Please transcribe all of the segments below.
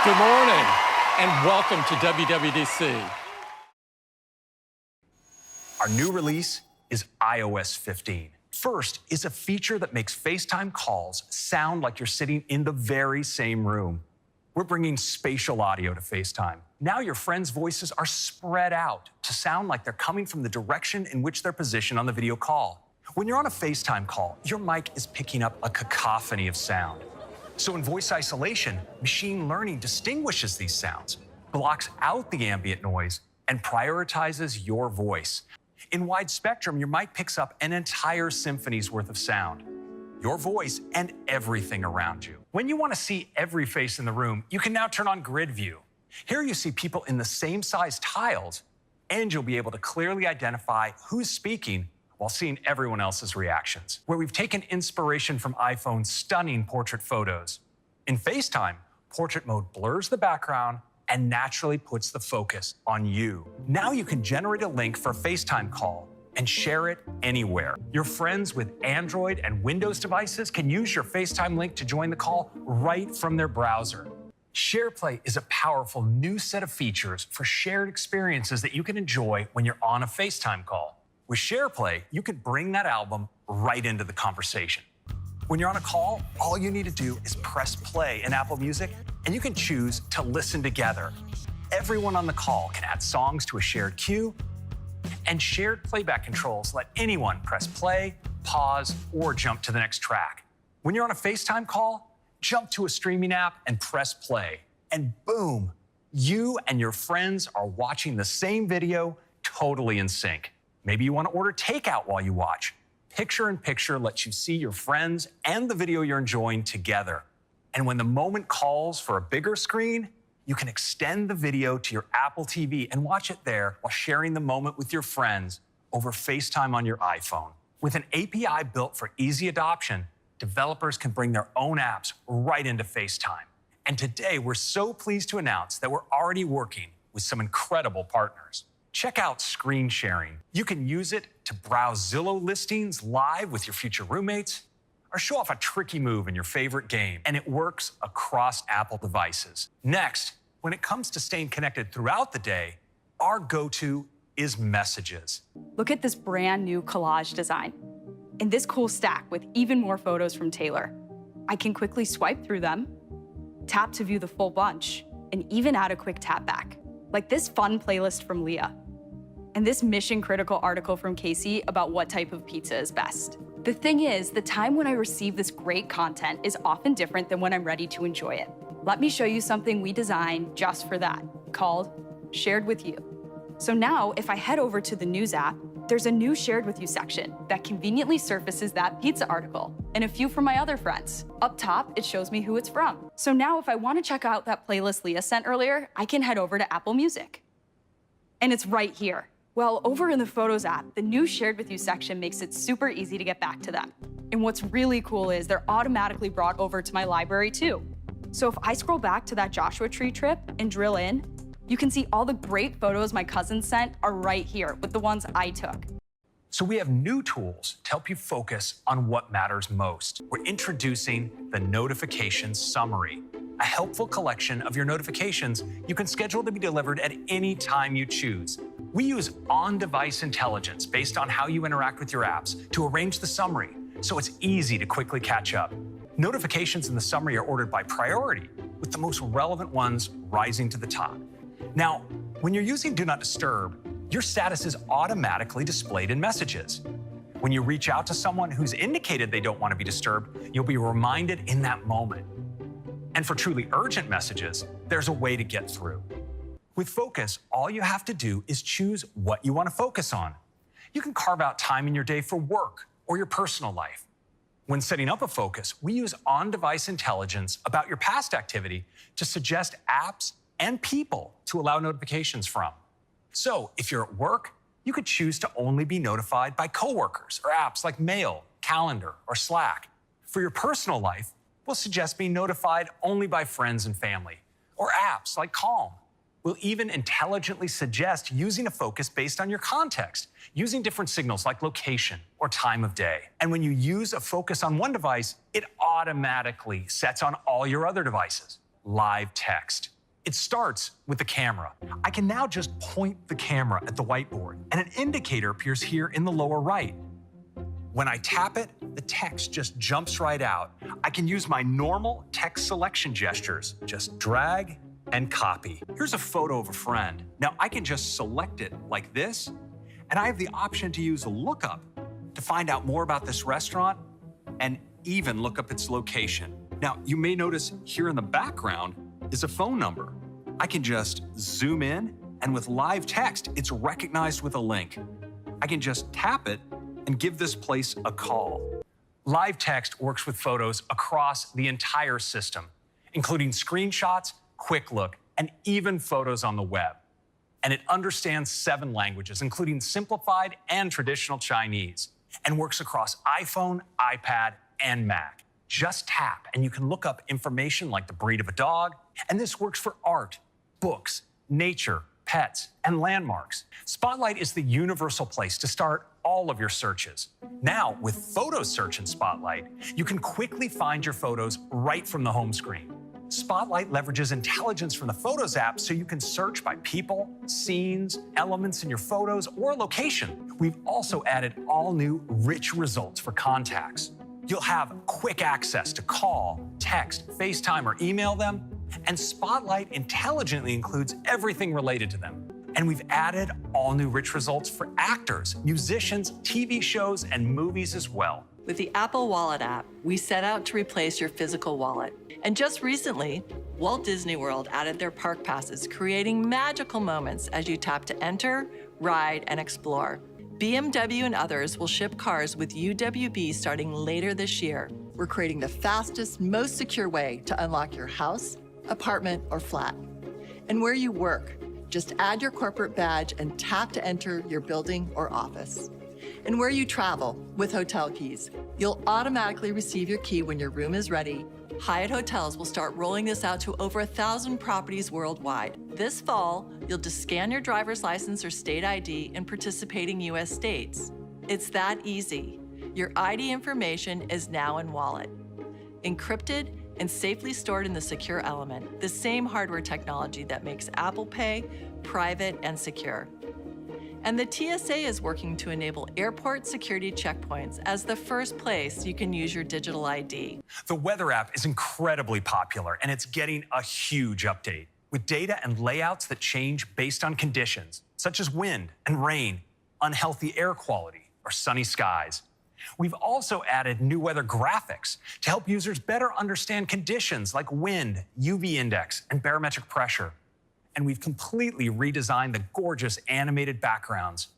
Good morning, and welcome to WWDC. Our new release is iOS 15. First is a feature that makes FaceTime calls sound like you're sitting in the very same room. We're bringing spatial audio to FaceTime. Now your friends' voices are spread out to sound like they're coming from the direction in which they're positioned on the video call. When you're on a FaceTime call, your mic is picking up a cacophony of sound. So in voice isolation, machine learning distinguishes these sounds, blocks out the ambient noise, and prioritizes your voice. In wide spectrum, your mic picks up an entire symphony's worth of sound, your voice and everything around you. When you want to see every face in the room, you can now turn on grid view. Here you see people in the same size tiles, and you'll be able to clearly identify who's speaking while seeing everyone else's reactions. Where we've taken inspiration from iPhone's stunning portrait photos. In FaceTime, portrait mode blurs the background and naturally puts the focus on you. Now you can generate a link for a FaceTime call and share it anywhere. Your friends with Android and Windows devices can use your FaceTime link to join the call right from their browser. Shareplay is a powerful new set of features for shared experiences that you can enjoy when you're on a FaceTime call. With Shareplay, you can bring that album right into the conversation. When you're on a call, all you need to do is press play in Apple Music, and you can choose to listen together. Everyone on the call can add songs to a shared queue, and shared playback controls let anyone press play, pause, or jump to the next track. When you're on a FaceTime call, jump to a streaming app and press play, and boom, you and your friends are watching the same video totally in sync. Maybe you want to order takeout while you watch. Picture-in-picture lets you see your friends and the video you're enjoying together. And when the moment calls for a bigger screen, you can extend the video to your Apple TV and watch it there while sharing the moment with your friends over FaceTime on your iPhone. With an API built for easy adoption, developers can bring their own apps right into FaceTime. And today, we're so pleased to announce that we're already working with some incredible partners. Check out screen sharing. You can use it to browse Zillow listings live with your future roommates, or show off a tricky move in your favorite game, and it works across Apple devices. Next, when it comes to staying connected throughout the day, our go-to is messages. Look at this brand new collage design. And this cool stack with even more photos from Taylor. I can quickly swipe through them, tap to view the full bunch, and even add a quick tap back, like this fun playlist from Leah. And this mission-critical article from Casey about what type of pizza is best. The thing is, the time when I receive this great content is often different than when I'm ready to enjoy it. Let me show you something we designed just for that, called Shared With You. So now, if I head over to the News app, there's a new Shared With You section that conveniently surfaces that pizza article and a few from my other friends. Up top, it shows me who it's from. So now if I want to check out that playlist Leah sent earlier, I can head over to Apple Music. And it's right here. Well, over in the Photos app, the new Shared With You section makes it super easy to get back to them. And what's really cool is they're automatically brought over to my library too. So if I scroll back to that Joshua Tree trip and drill in, you can see all the great photos my cousins sent are right here with the ones I took. So we have new tools to help you focus on what matters most. We're introducing the Notifications Summary, a helpful collection of your notifications you can schedule to be delivered at any time you choose. We use on-device intelligence based on how you interact with your apps to arrange the summary, so it's easy to quickly catch up. Notifications in the summary are ordered by priority, with the most relevant ones rising to the top. Now, when you're using Do Not Disturb, your status is automatically displayed in Messages. When you reach out to someone who's indicated they don't want to be disturbed, you'll be reminded in that moment. And for truly urgent messages, there's a way to get through. With Focus, all you have to do is choose what you want to focus on. You can carve out time in your day for work or your personal life. When setting up a focus, we use on-device intelligence about your past activity to suggest apps and people to allow notifications from. So if you're at work, you could choose to only be notified by coworkers or apps like Mail, Calendar, or Slack. For your personal life, we'll suggest being notified only by friends and family, or apps like Calm. We'll even intelligently suggest using a focus based on your context, using different signals like location or time of day. And when you use a focus on one device, it automatically sets on all your other devices. Live text. It starts with the camera. I can now just point the camera at the whiteboard, and an indicator appears here in the lower right. When I tap it, the text just jumps right out. I can use my normal text selection gestures. Just drag and copy. Here's a photo of a friend. Now I can just select it like this, and I have the option to use a lookup to find out more about this restaurant and even look up its location. Now, you may notice here in the background is a phone number. I can just zoom in, and with live text, it's recognized with a link. I can just tap it and give this place a call. Live text works with photos across the entire system, including screenshots, quick look, and even photos on the web. And it understands 7 languages, including simplified and traditional Chinese, and works across iPhone, iPad, and Mac. Just tap, and you can look up information like the breed of a dog, and this works for art, books, nature, pets, and landmarks. Spotlight is the universal place to start all of your searches. Now, with Photo Search in Spotlight, you can quickly find your photos right from the home screen. Spotlight leverages intelligence from the Photos app so you can search by people, scenes, elements in your photos, or location. We've also added all new rich results for contacts. You'll have quick access to call, text, FaceTime, or email them, and Spotlight intelligently includes everything related to them. And we've added all new rich results for actors, musicians, TV shows, and movies as well. With the Apple Wallet app, we set out to replace your physical wallet. And just recently, Walt Disney World added their park passes, creating magical moments as you tap to enter, ride, and explore. BMW and others will ship cars with UWB starting later this year. We're creating the fastest, most secure way to unlock your house, apartment, or flat. And where you work, just add your corporate badge and tap to enter your building or office. And where you travel with hotel keys, you'll automatically receive your key when your room is ready. Hyatt Hotels will start rolling this out to over 1,000 properties worldwide. This fall, you'll just scan your driver's license or state ID in participating U.S. states. It's that easy. Your ID information is now in Wallet, encrypted and safely stored in the secure element, the same hardware technology that makes Apple Pay private and secure. And the TSA is working to enable airport security checkpoints as the first place you can use your digital ID. The Weather app is incredibly popular, and it's getting a huge update with data and layouts that change based on conditions, such as wind and rain, unhealthy air quality, or sunny skies. We've also added new weather graphics to help users better understand conditions like wind, UV index, and barometric pressure. And we've completely redesigned the gorgeous animated backgrounds.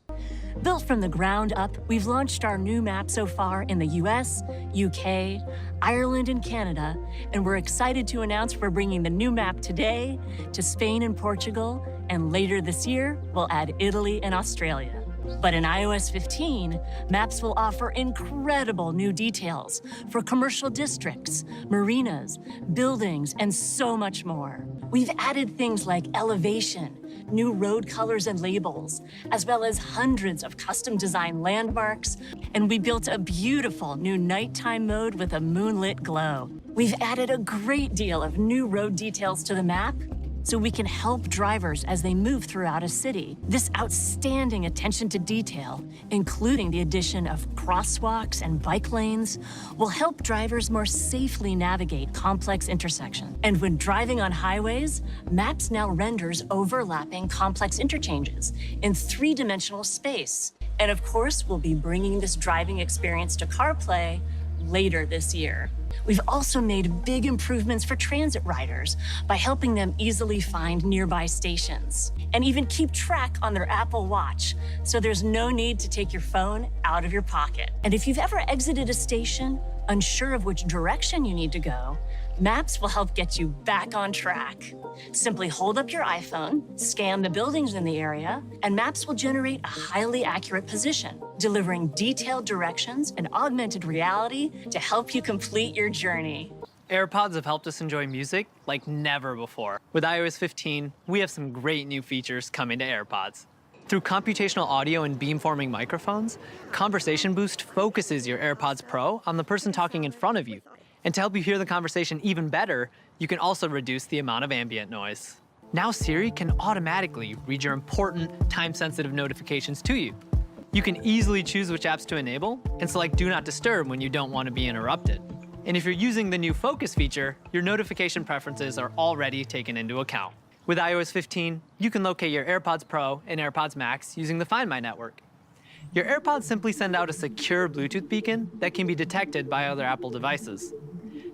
Built from the ground up, we've launched our new map so far in the US, UK, Ireland, and Canada, and we're excited to announce we're bringing the new map today to Spain and Portugal, and later this year, we'll add Italy and Australia. But in iOS 15, Maps will offer incredible new details for commercial districts, marinas, buildings, and so much more. We've added things like elevation, new road colors and labels, as well as hundreds of custom-designed landmarks, and we built a beautiful new nighttime mode with a moonlit glow. We've added a great deal of new road details to the map, so we can help drivers as they move throughout a city. This outstanding attention to detail, including the addition of crosswalks and bike lanes, will help drivers more safely navigate complex intersections. And when driving on highways, Maps now renders overlapping complex interchanges in 3-dimensional space. And of course, we'll be bringing this driving experience to CarPlay later this year. We've also made big improvements for transit riders by helping them easily find nearby stations and even keep track on their Apple Watch, so there's no need to take your phone out of your pocket. And if you've ever exited a station, unsure of which direction you need to go, Maps will help get you back on track. Simply hold up your iPhone, scan the buildings in the area, and Maps will generate a highly accurate position, delivering detailed directions and augmented reality to help you complete your journey. AirPods have helped us enjoy music like never before. With iOS 15, we have some great new features coming to AirPods. Through computational audio and beamforming microphones, Conversation Boost focuses your AirPods Pro on the person talking in front of you. And to help you hear the conversation even better, you can also reduce the amount of ambient noise. Now Siri can automatically read your important, time-sensitive notifications to you. You can easily choose which apps to enable and select Do Not Disturb when you don't want to be interrupted. And if you're using the new Focus feature, your notification preferences are already taken into account. With iOS 15, you can locate your AirPods Pro and AirPods Max using the Find My network. Your AirPods simply send out a secure Bluetooth beacon that can be detected by other Apple devices.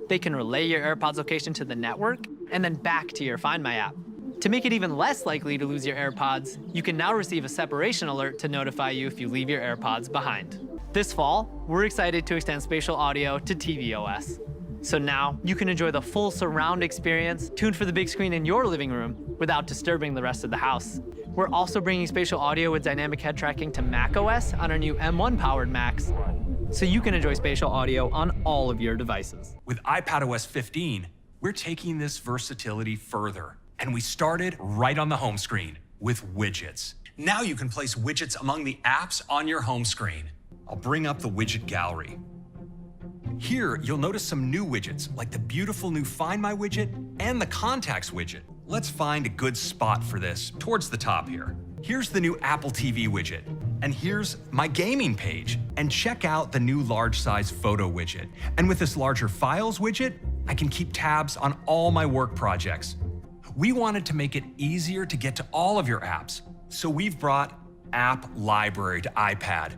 They can relay your AirPods location to the network and then back to your Find My app. To make it even less likely to lose your AirPods, you can now receive a separation alert to notify you if you leave your AirPods behind. This fall, we're excited to extend spatial audio to tvOS. So now you can enjoy the full surround experience tuned for the big screen in your living room without disturbing the rest of the house. We're also bringing spatial audio with dynamic head tracking to macOS on our new M1 powered Macs, so you can enjoy spatial audio on all of your devices. With iPadOS 15, we're taking this versatility further, and we started right on the home screen with widgets. Now you can place widgets among the apps on your home screen. I'll bring up the widget gallery. Here, you'll notice some new widgets, like the beautiful new Find My widget and the Contacts widget. Let's find a good spot for this, towards the top here. Here's the new Apple TV widget, and here's my gaming page. And check out the new large size photo widget. And with this larger Files widget, I can keep tabs on all my work projects. We wanted to make it easier to get to all of your apps, so we've brought App Library to iPad.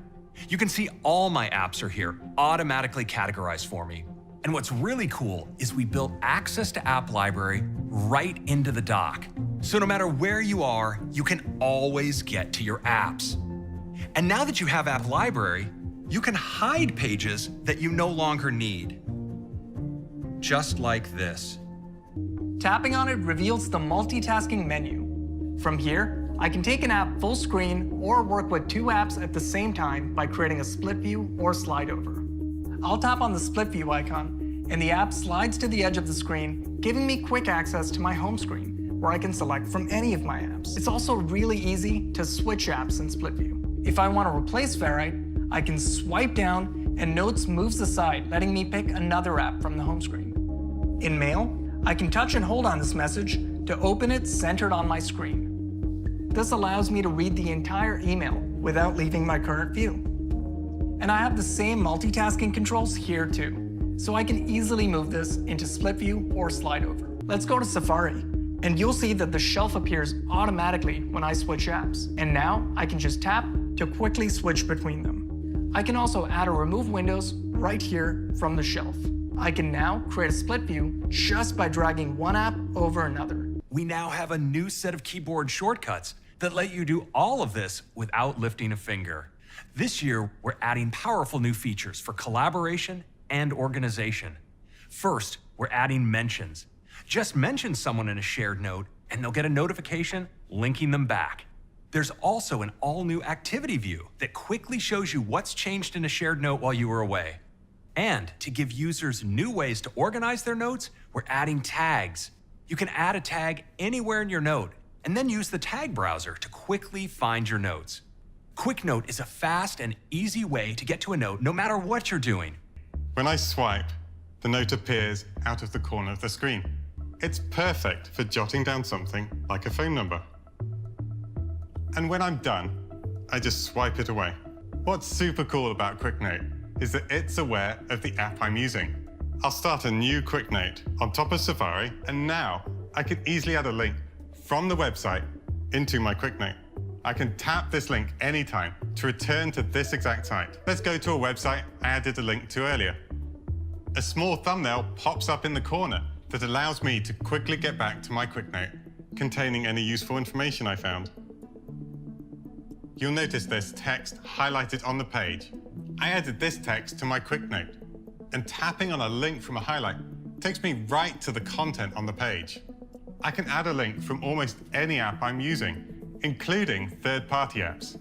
You can see all my apps are here, automatically categorized for me. And what's really cool is we built access to App Library right into the dock. So no matter where you are, you can always get to your apps. And now that you have App Library, you can hide pages that you no longer need. Just like this. Tapping on it reveals the multitasking menu. From here, I can take an app full screen or work with two apps at the same time by creating a split view or slide over. I'll tap on the split view icon, and the app slides to the edge of the screen, giving me quick access to my home screen, where I can select from any of my apps. It's also really easy to switch apps in split view. If I want to replace Ferrite, I can swipe down and Notes moves aside, letting me pick another app from the home screen. In Mail, I can touch and hold on this message to open it centered on my screen. This allows me to read the entire email without leaving my current view. And I have the same multitasking controls here too, so I can easily move this into split view or slide over. Let's go to Safari, and you'll see that the shelf appears automatically when I switch apps. And now I can just tap to quickly switch between them. I can also add or remove windows right here from the shelf. I can now create a split view just by dragging one app over another. We now have a new set of keyboard shortcuts that let you do all of this without lifting a finger. This year, we're adding powerful new features for collaboration and organization. First, we're adding mentions. Just mention someone in a shared note, and they'll get a notification linking them back. There's also an all-new activity view that quickly shows you what's changed in a shared note while you were away. And to give users new ways to organize their notes, we're adding tags. You can add a tag anywhere in your note, and then use the tag browser to quickly find your notes. Quick Note is a fast and easy way to get to a note no matter what you're doing. When I swipe, the note appears out of the corner of the screen. It's perfect for jotting down something like a phone number. And when I'm done, I just swipe it away. What's super cool about Quick Note is that it's aware of the app I'm using. I'll start a new Quick Note on top of Safari, and now I can easily add a link from the website into my Quick Note. I can tap this link anytime to return to this exact site. Let's go to a website I added a link to earlier. A small thumbnail pops up in the corner that allows me to quickly get back to my Quick Note, containing any useful information I found. You'll notice there's text highlighted on the page. I added this text to my Quick Note, and tapping on a link from a highlight takes me right to the content on the page. I can add a link from almost any app I'm using, including third-party apps.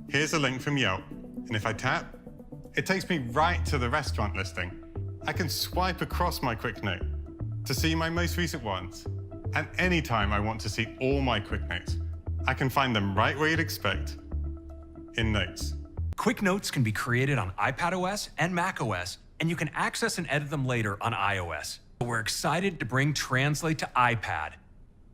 Here's a link from Yelp, and if I tap, it takes me right to the restaurant listing. I can swipe across my Quick Note to see my most recent ones, and anytime I want to see all my Quick Notes, I can find them right where you'd expect, in Notes. Quick Notes can be created on iPadOS and macOS, and you can access and edit them later on iOS. We're excited to bring Translate to iPad.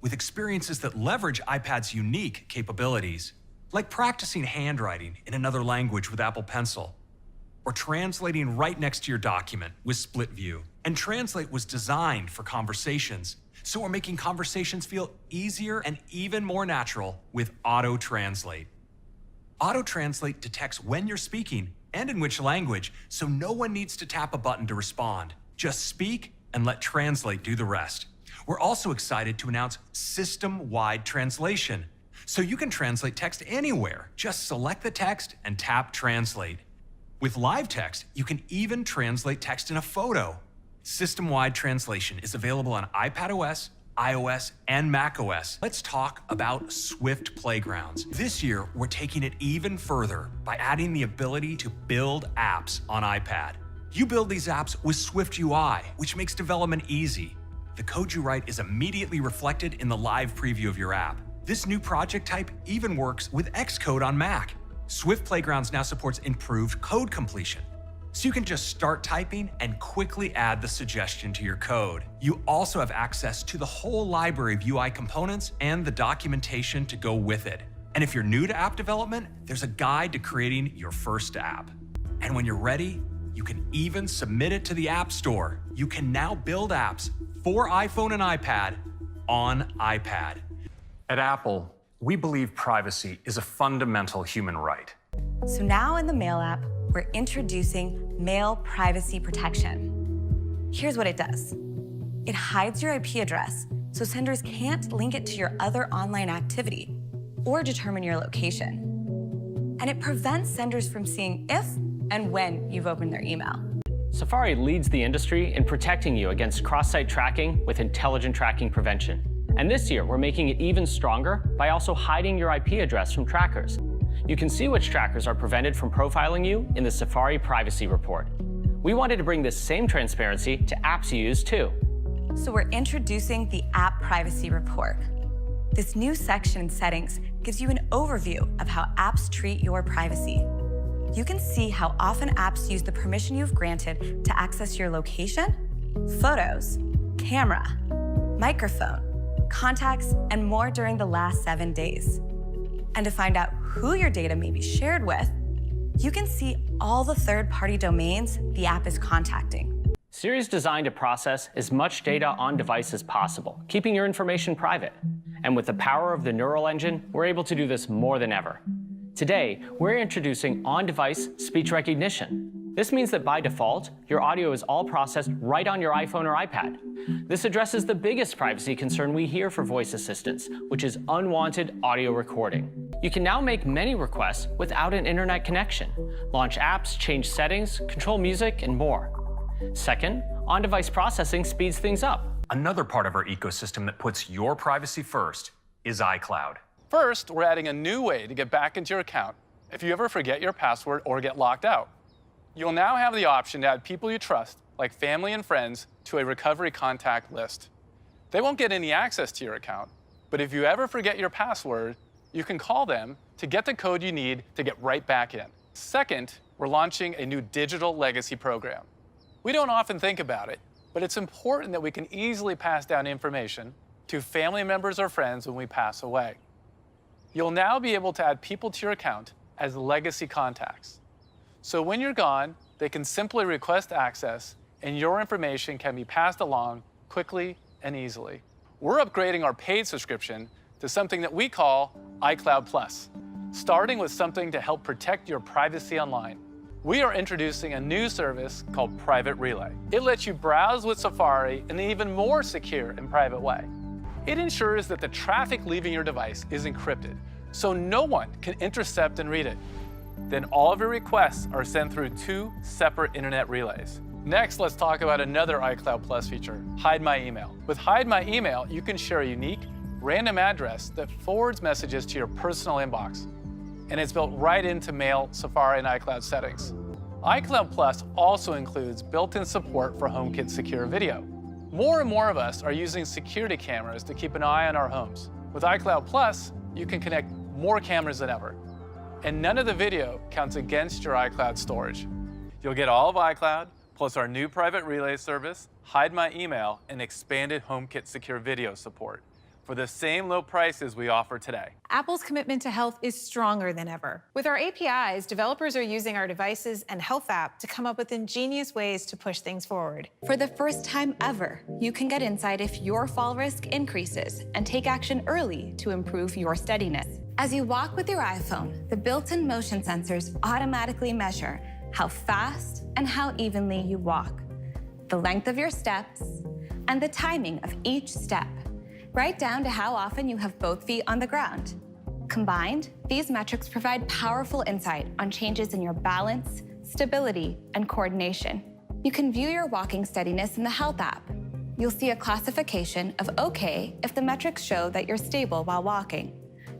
with experiences that leverage iPad's unique capabilities, like practicing handwriting in another language with Apple Pencil, or translating right next to your document with Split View. And Translate was designed for conversations, so we're making conversations feel easier and even more natural with Auto Translate. Auto Translate detects when you're speaking and in which language, so no one needs to tap a button to respond. Just speak and let Translate do the rest. We're also excited to announce system-wide translation, so you can translate text anywhere. Just select the text and tap Translate. With live text, you can even translate text in a photo. System-wide translation is available on iPadOS, iOS, and macOS. Let's talk about Swift Playgrounds. This year, we're taking it even further by adding the ability to build apps on iPad. You build these apps with Swift UI, which makes development easy. The code you write is immediately reflected in the live preview of your app. This new project type even works with Xcode on Mac. Swift Playgrounds now supports improved code completion, so you can just start typing and quickly add the suggestion to your code. You also have access to the whole library of UI components and the documentation to go with it. And if you're new to app development, there's a guide to creating your first app. And when you're ready, you can even submit it to the App Store. You can now build apps for iPhone and iPad on iPad. At Apple, we believe privacy is a fundamental human right. So now in the Mail app, we're introducing Mail Privacy Protection. Here's what it does. It hides your IP address, so senders can't link it to your other online activity or determine your location. And it prevents senders from seeing if and when you've opened their email. Safari leads the industry in protecting you against cross-site tracking with intelligent tracking prevention. And this year, we're making it even stronger by also hiding your IP address from trackers. You can see which trackers are prevented from profiling you in the Safari Privacy Report. We wanted to bring this same transparency to apps you use too. So we're introducing the App Privacy Report. This new section in settings gives you an overview of how apps treat your privacy. You can see how often apps use the permission you've granted to access your location, photos, camera, microphone, contacts, and more during the last 7 days. And to find out who your data may be shared with, you can see all the third-party domains the app is contacting. Siri is designed to process as much data on device as possible, keeping your information private. And with the power of the Neural Engine, we're able to do this more than ever. Today, we're introducing on-device speech recognition. This means that by default, your audio is all processed right on your iPhone or iPad. This addresses the biggest privacy concern we hear for voice assistants, which is unwanted audio recording. You can now make many requests without an internet connection, launch apps, change settings, control music, and more. Second, on-device processing speeds things up. Another part of our ecosystem that puts your privacy first is iCloud. First, we're adding a new way to get back into your account if you ever forget your password or get locked out. You'll now have the option to add people you trust, like family and friends, to a recovery contact list. They won't get any access to your account, but if you ever forget your password, you can call them to get the code you need to get right back in. Second, we're launching a new digital legacy program. We don't often think about it, but it's important that we can easily pass down information to family members or friends when we pass away. You'll now be able to add people to your account as legacy contacts. So when you're gone, they can simply request access and your information can be passed along quickly and easily. We're upgrading our paid subscription to something that we call iCloud Plus, starting with something to help protect your privacy online. We are introducing a new service called Private Relay. It lets you browse with Safari in an even more secure and private way. It ensures that the traffic leaving your device is encrypted, so no one can intercept and read it. Then all of your requests are sent through 2 separate internet relays. Next, let's talk about another iCloud Plus feature, Hide My Email. With Hide My Email, you can share a unique, random address that forwards messages to your personal inbox. And it's built right into Mail, Safari, and iCloud settings. iCloud Plus also includes built-in support for HomeKit secure video. More and more of us are using security cameras to keep an eye on our homes. With iCloud Plus, you can connect more cameras than ever. And none of the video counts against your iCloud storage. You'll get all of iCloud, plus our new Private Relay service, Hide My Email, and expanded HomeKit secure video support for the same low prices we offer today. Apple's commitment to health is stronger than ever. With our APIs, developers are using our devices and health app to come up with ingenious ways to push things forward. For the first time ever, you can get insight if your fall risk increases and take action early to improve your steadiness. As you walk with your iPhone, the built-in motion sensors automatically measure how fast and how evenly you walk, the length of your steps, and the timing of each step, right down to how often you have both feet on the ground. Combined, these metrics provide powerful insight on changes in your balance, stability, and coordination. You can view your walking steadiness in the Health app. You'll see a classification of OK if the metrics show that you're stable while walking.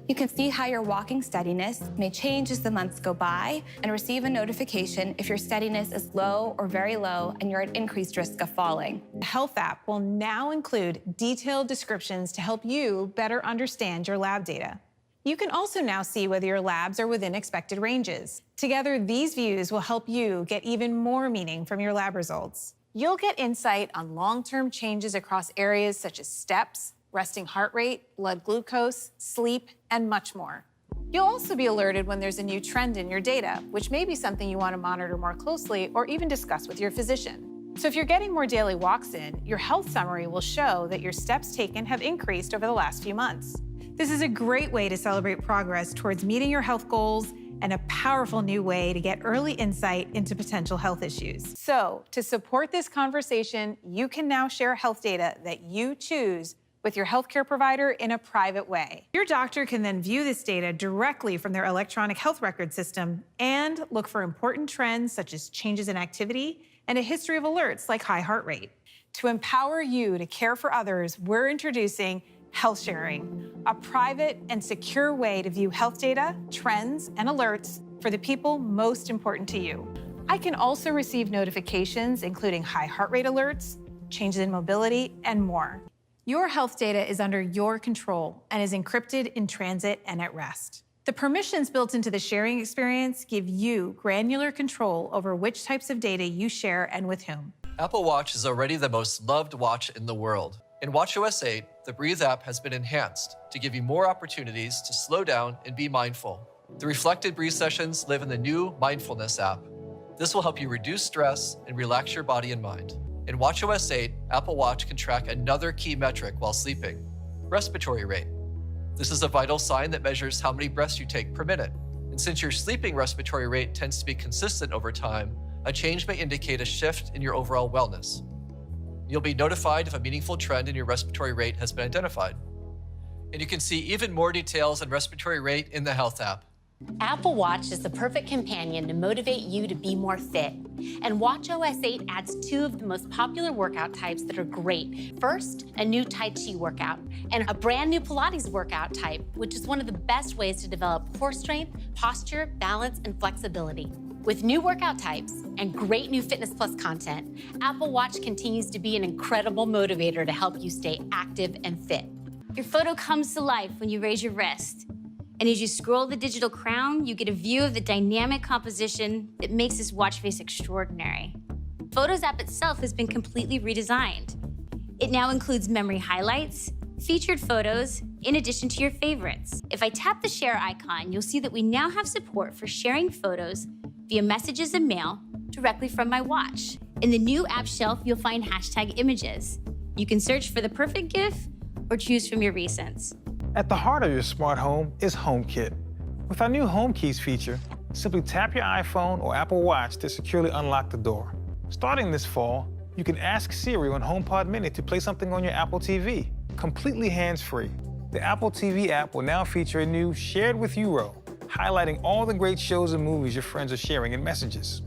You can see how your walking steadiness may change as the months go by and receive a notification if your steadiness is low or very low and you're at increased risk of falling. The Health app will now include detailed descriptions to help you better understand your lab data. You can also now see whether your labs are within expected ranges. Together, these views will help you get even more meaning from your lab results. You'll get insight on long-term changes across areas such as steps, resting heart rate, blood glucose, sleep, and much more. You'll also be alerted when there's a new trend in your data, which may be something you want to monitor more closely or even discuss with your physician. So if you're getting more daily walks in, your health summary will show that your steps taken have increased over the last few months. This is a great way to celebrate progress towards meeting your health goals and a powerful new way to get early insight into potential health issues. So to support this conversation, you can now share health data that you choose with your healthcare provider in a private way. Your doctor can then view this data directly from their electronic health record system and look for important trends such as changes in activity and a history of alerts like high heart rate. To empower you to care for others, we're introducing Health Sharing, a private and secure way to view health data, trends, and alerts for the people most important to you. I can also receive notifications, including high heart rate alerts, changes in mobility, and more. Your health data is under your control and is encrypted in transit and at rest. The permissions built into the sharing experience give you granular control over which types of data you share and with whom. Apple Watch is already the most loved watch in the world. In watchOS 8, the Breathe app has been enhanced to give you more opportunities to slow down and be mindful. The reflected breathe sessions live in the new Mindfulness app. This will help you reduce stress and relax your body and mind. In watchOS 8, Apple Watch can track another key metric while sleeping, respiratory rate. This is a vital sign that measures how many breaths you take per minute. And since your sleeping respiratory rate tends to be consistent over time, a change may indicate a shift in your overall wellness. You'll be notified if a meaningful trend in your respiratory rate has been identified. And you can see even more details on respiratory rate in the Health app. Apple Watch is the perfect companion to motivate you to be more fit. And watchOS 8 adds two of the most popular workout types that are great. First, a new Tai Chi workout, and a brand new Pilates workout type, which is one of the best ways to develop core strength, posture, balance, and flexibility. With new workout types and great new Fitness Plus content, Apple Watch continues to be an incredible motivator to help you stay active and fit. Your photo comes to life when you raise your wrist. And as you scroll the digital crown, you get a view of the dynamic composition that makes this watch face extraordinary. Photos app itself has been completely redesigned. It now includes memory highlights, featured photos, in addition to your favorites. If I tap the share icon, you'll see that we now have support for sharing photos via messages and mail directly from my watch. In the new app shelf, you'll find hashtag images. You can search for the perfect GIF or choose from your recents. At the heart of your smart home is HomeKit. With our new Home Keys feature, simply tap your iPhone or Apple Watch to securely unlock the door. Starting this fall, you can ask Siri on HomePod Mini to play something on your Apple TV, completely hands-free. The Apple TV app will now feature a new Shared With You row, highlighting all the great shows and movies your friends are sharing in Messages.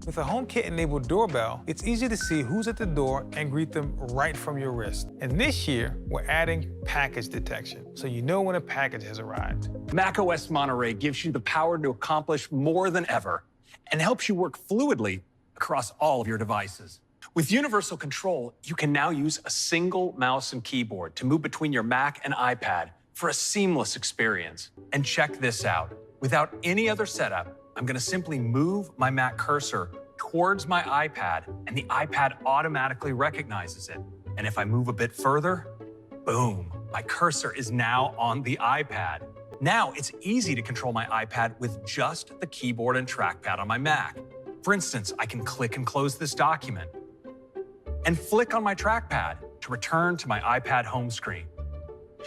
With a HomeKit-enabled doorbell, it's easy to see who's at the door and greet them right from your wrist. And this year, we're adding package detection, so you know when a package has arrived. macOS Monterey gives you the power to accomplish more than ever and helps you work fluidly across all of your devices. With universal control, you can now use a single mouse and keyboard to move between your Mac and iPad for a seamless experience. And check this out. Without any other setup, I'm going to simply move my Mac cursor towards my iPad, and the iPad automatically recognizes it. And if I move a bit further, boom, My cursor is now on the iPad. Now it's easy to control my iPad with just the keyboard and trackpad on my Mac. For instance, I can click and close this document and flick on my trackpad to return to my iPad home screen.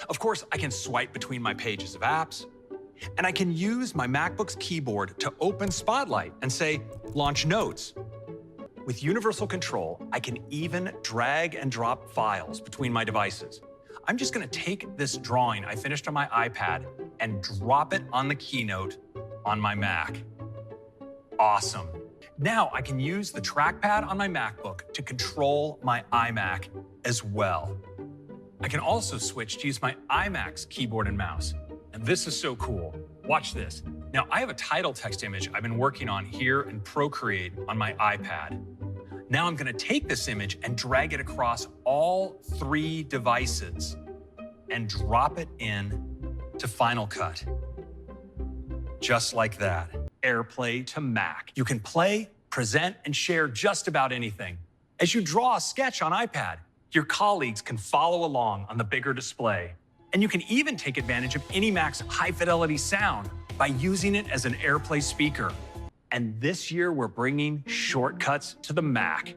Of course, I can swipe between my pages of apps, and I can use my MacBook's keyboard to open Spotlight and say, launch notes. With universal control, I can even drag and drop files between my devices. I'm just gonna take this drawing I finished on my iPad and drop it on the keynote on my Mac. Awesome. Now I can use the trackpad on my MacBook to control my iMac as well. I can also switch to use my iMac's keyboard and mouse. And this is so cool. Watch this. Now I have a title text image I've been working on here in Procreate on my iPad. Now I'm gonna take this image and drag it across all 3 devices and drop it in to Final Cut. Just like that. Airplay to Mac. You can play, present, and share just about anything. As you draw a sketch on iPad, your colleagues can follow along on the bigger display. And you can even take advantage of any Mac's high-fidelity sound by using it as an Airplay speaker. And this year, we're bringing shortcuts to the Mac.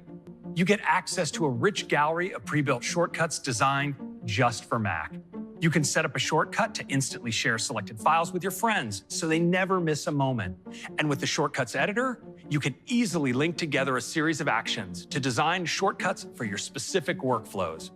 You get access to a rich gallery of pre-built shortcuts designed just for Mac. You can set up a shortcut to instantly share selected files with your friends so they never miss a moment. And with the Shortcuts editor, you can easily link together a series of actions to design shortcuts for your specific workflows.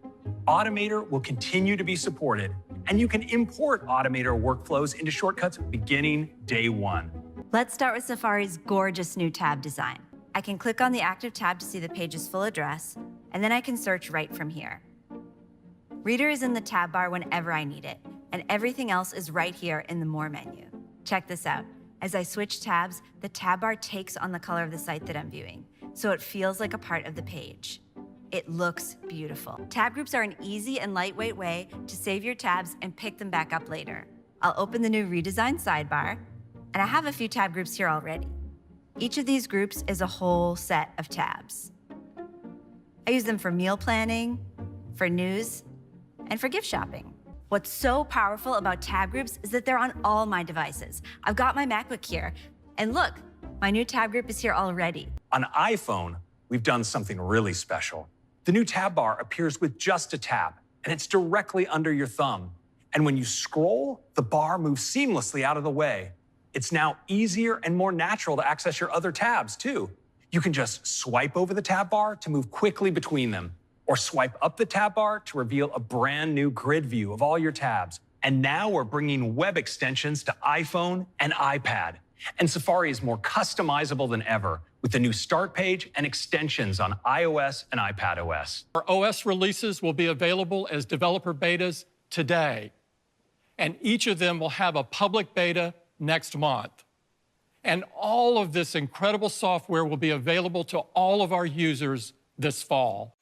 Automator will continue to be supported, and you can import Automator workflows into Shortcuts beginning day 1. Let's start with Safari's gorgeous new tab design. I can click on the active tab to see the page's full address, and then I can search right from here. Reader is in the tab bar whenever I need it, and everything else is right here in the More menu. Check this out. As I switch tabs, the tab bar takes on the color of the site that I'm viewing, so it feels like a part of the page. It looks beautiful. Tab groups are an easy and lightweight way to save your tabs and pick them back up later. I'll open the new redesigned sidebar, and I have a few tab groups here already. Each of these groups is a whole set of tabs. I use them for meal planning, for news, and for gift shopping. What's so powerful about tab groups is that they're on all my devices. I've got my MacBook here, and look, my new tab group is here already. On iPhone, we've done something really special. The new tab bar appears with just a tap, and it's directly under your thumb. And when you scroll, the bar moves seamlessly out of the way. It's now easier and more natural to access your other tabs, too. You can just swipe over the tab bar to move quickly between them, or swipe up the tab bar to reveal a brand new grid view of all your tabs. And now we're bringing web extensions to iPhone and iPad. And Safari is more customizable than ever with the new Start page and extensions on iOS and iPadOS. Our OS releases will be available as developer betas today, and each of them will have a public beta next month. And all of this incredible software will be available to all of our users this fall.